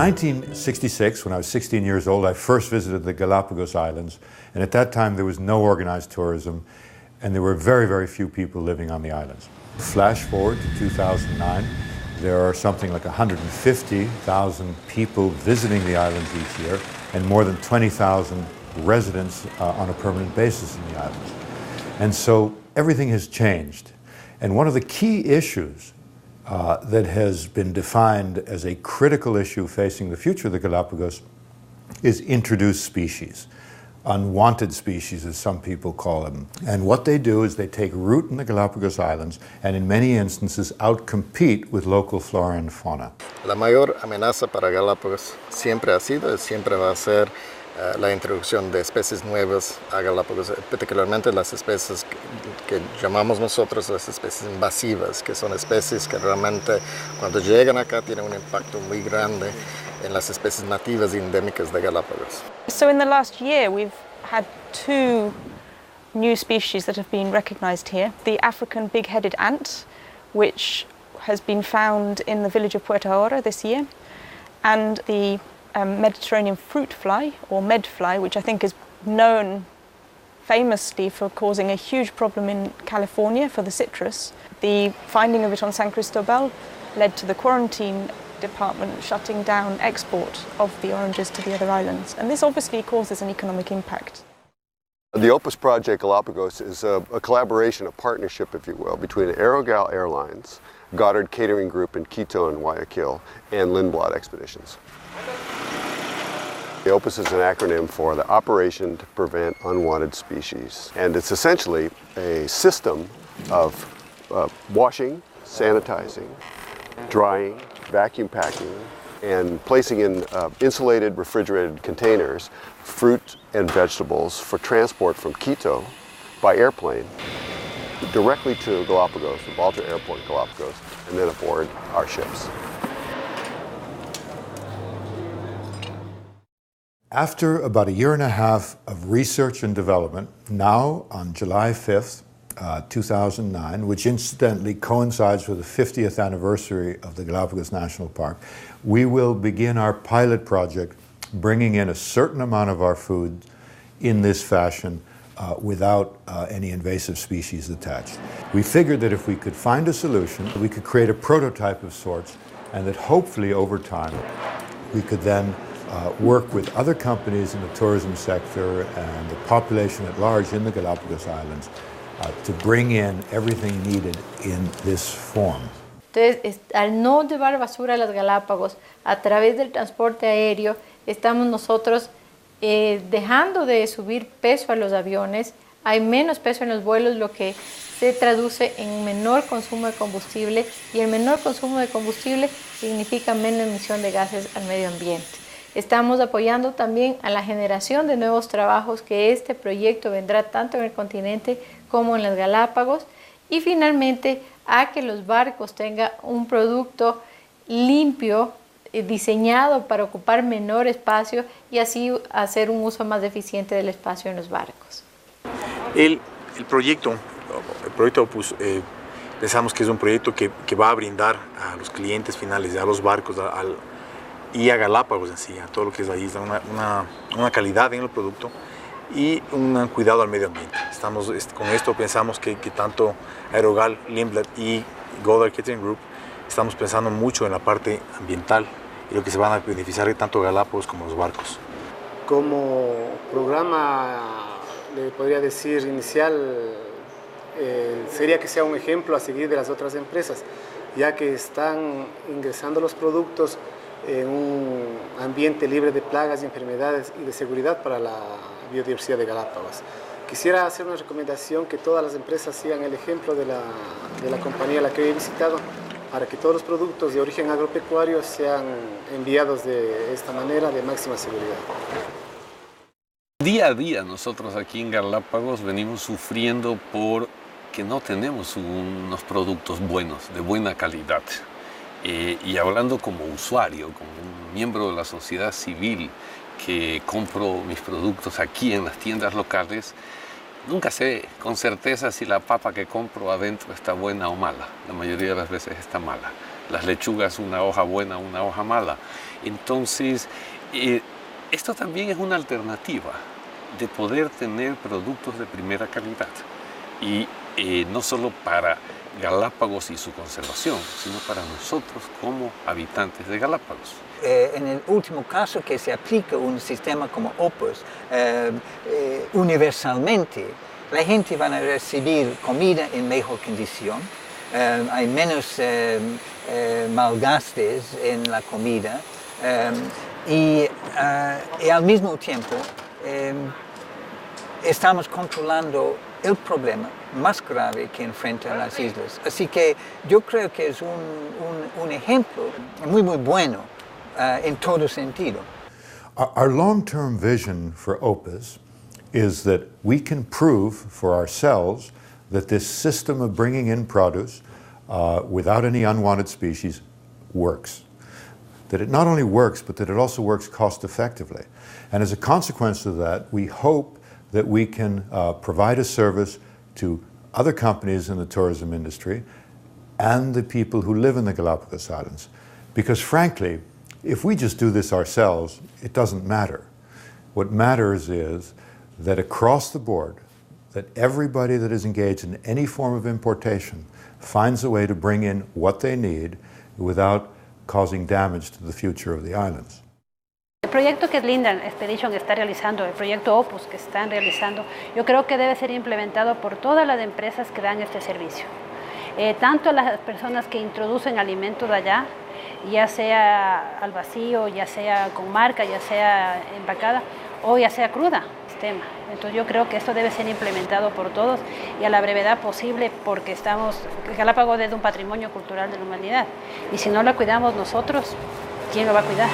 1966, when I was 16 years old, I first visited the Galapagos Islands, and at that time there was no organized tourism, and there were very, very few people living on the islands. Flash forward to 2009, there are something like 150,000 people visiting the islands each year, and more than 20,000 residents on a permanent basis in the islands. And so everything has changed. And one of the key issues that has been defined as a critical issue facing the future of the Galapagos is introduced species, unwanted species as some people call them. And what they do is they take root in the Galapagos Islands and in many instances outcompete with local flora and fauna. La mayor amenaza para Galápagos siempre ha sido y siempre va a ser la introducción de especies nuevas a Galápagos, particularmente las especies que llamamos nosotros las especies invasivas, que son especies que realmente cuando llegan acá tienen un impacto muy grande en las especies nativas y endémicas de Galápagos. So in the last year we've had 2 new species that have been recognized here. The African big-headed ant, which has been found in the village of Puerto Ahora this year, and the Mediterranean fruit fly, or medfly, which I think is known famously for causing a huge problem in California for the citrus. The finding of it on San Cristobal led to the quarantine department shutting down export of the oranges to the other islands, and this obviously causes an economic impact. The OPUS Project Galapagos is a collaboration, a partnership, if you will, between Aerogal Airlines, Goddard Catering Group in Quito and Guayaquil, and Lindblad Expeditions. The OPUS is an acronym for the Operation to Prevent Unwanted Species, and it's essentially a system of washing, sanitizing, drying, vacuum packing, and placing in insulated refrigerated containers fruit and vegetables for transport from Quito by airplane directly to Galapagos, the Balta Airport, Galapagos, and then aboard our ships. After about a year and a half of research and development, now on July 5th, 2009, which incidentally coincides with the 50th anniversary of the Galapagos National Park, we will begin our pilot project, bringing in a certain amount of our food in this fashion without any invasive species attached. We figured that if we could find a solution, we could create a prototype of sorts, and that hopefully over time we could then work with other companies in the tourism sector and the population at large in the Galapagos Islands to bring in everything needed in this form. Entonces, al no llevar basura a las Galápagos a través del transporte aéreo, estamos nosotros dejando de subir peso a los aviones, hay menos peso en los vuelos, lo que se traduce en menor consumo de combustible, y el menor consumo de combustible significa menos emisión de gases al medio ambiente. Estamos apoyando también a la generación de nuevos trabajos, que este proyecto vendrá tanto en el continente como en las Galápagos, y finalmente a que los barcos tengan un producto limpio, diseñado para ocupar menor espacio y así hacer un uso más eficiente del espacio en los barcos. El proyecto OPUS, pensamos que es un proyecto que va a brindar a los clientes finales, a los barcos, y a Galápagos en sí, a todo lo que es la isla, una calidad en el producto y un cuidado al medio ambiente. Con esto pensamos que tanto Aerogal, Lindblad y Goddard Catering Group estamos pensando mucho en la parte ambiental y lo que se van a beneficiar tanto Galápagos como los barcos. Como programa, le podría decir, inicial, sería que sea un ejemplo a seguir de las otras empresas, ya que están ingresando los productos en un ambiente libre de plagas y enfermedades y de seguridad para la biodiversidad de Galápagos. Quisiera hacer una recomendación que todas las empresas sigan el ejemplo de la compañía a la que he visitado, para que todos los productos de origen agropecuario sean enviados de esta manera de máxima seguridad. Día a día nosotros aquí en Galápagos venimos sufriendo porque no tenemos unos productos buenos, de buena calidad. Y hablando como usuario, como un miembro de la sociedad civil que compro mis productos aquí en las tiendas locales, nunca sé con certeza si la papa que compro adentro está buena o mala. La mayoría de las veces está mala. Las lechugas, una hoja buena, una hoja mala. Entonces, esto también es una alternativa de poder tener productos de primera calidad. Y no solo para Galápagos y su conservación, sino para nosotros como habitantes de Galápagos. En el último caso que se aplica un sistema como OPUS, universalmente, la gente va a recibir comida en mejor condición, hay menos malgastes en la comida y al mismo tiempo estamos controlando el problema más grave que enfrentan las islas. Así que yo creo que es un ejemplo muy bueno in total sentido. Our long-term vision for OPUS is that we can prove for ourselves that this system of bringing in produce without any unwanted species works. That it not only works, but that it also works cost effectively. And as a consequence of that, we hope that we can provide a service to other companies in the tourism industry and the people who live in the Galapagos Islands. Because frankly, if we just do this ourselves, it doesn't matter. What matters is that across the board, that everybody that is engaged in any form of importation finds a way to bring in what they need without causing damage to the future of the islands. El proyecto que Lindblad Expeditions está realizando, el proyecto OPUS que están realizando, yo creo que debe ser implementado por todas las empresas que dan este servicio. Tanto las personas que introducen alimentos de allá, ya sea al vacío, ya sea con marca, ya sea empacada o ya sea cruda, sistema. Entonces yo creo que esto debe ser implementado por todos y a la brevedad posible porque Galápagos es un patrimonio cultural de la humanidad y si no lo cuidamos nosotros, ¿quién lo va a cuidar?